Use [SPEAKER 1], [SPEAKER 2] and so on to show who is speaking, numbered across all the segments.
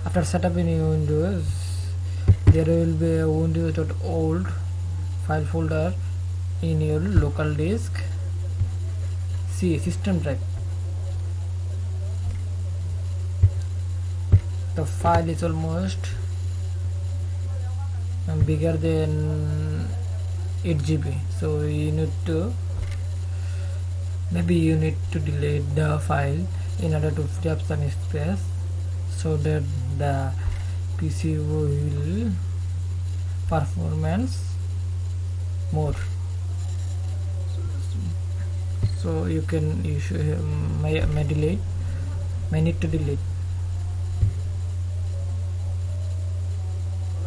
[SPEAKER 1] After setup in Windows, there will be a windows.old file folder in your local disk. See system drive. The file is almost bigger than 8 GB, so you need to delete the file in order to free up some space, so that the PC will performance more. So you should may need to delete.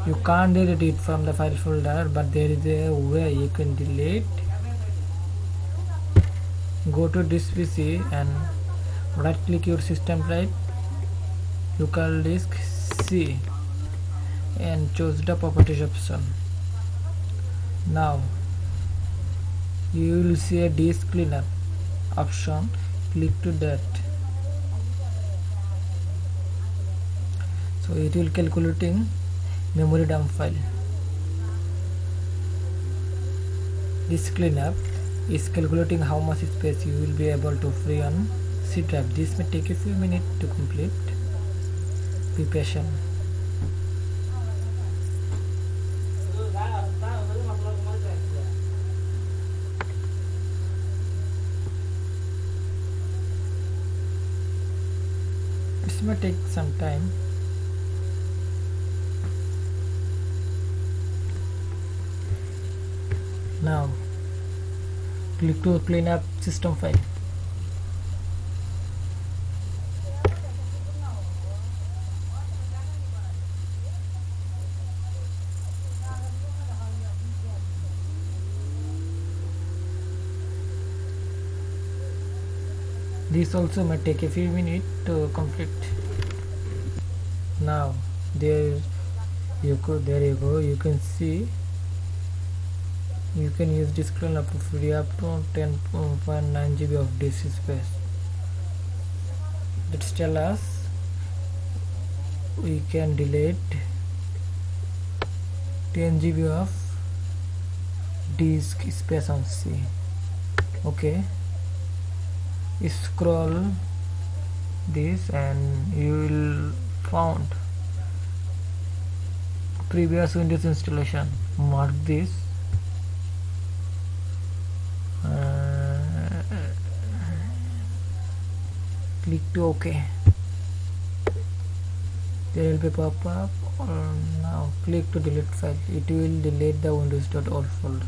[SPEAKER 1] You can't delete it from the file folder, but there is a way you can delete. Go to this PC and right click your system drive, local disk C, and choose the properties option. Now you will see a disk cleaner option. Click to that. So it will calculating memory dump file. This cleanup is calculating how much space you will be able to free on C drive. This may take a few minutes to complete. Be patient. This may take some time. Now click to clean up system file. This also may take a few minutes to complete. Now there you go. You can see you can use this cleanup to free up to 10.9 GB of disk space. Let's tell us we can delete 10 GB of disk space on C. Okay, scroll this and you will found previous Windows installation. Mark this. Click to OK. There will be pop up. Now click to delete file. It will delete the windows.old folders.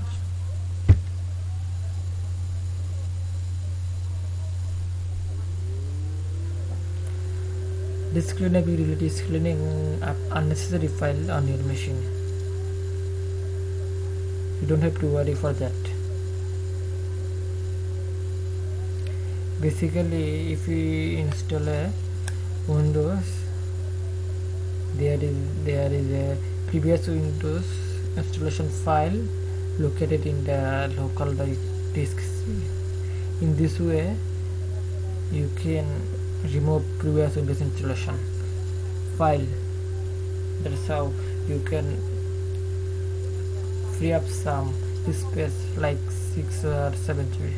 [SPEAKER 1] This cleanup is cleaning up unnecessary file on your machine. You don't have to worry for that. Basically, if we install a Windows, there is a previous Windows installation file located in the local disk. In this way, you can remove previous Windows installation file. That's how you can free up some space, like 6 or 7 GB,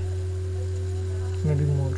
[SPEAKER 1] maybe more.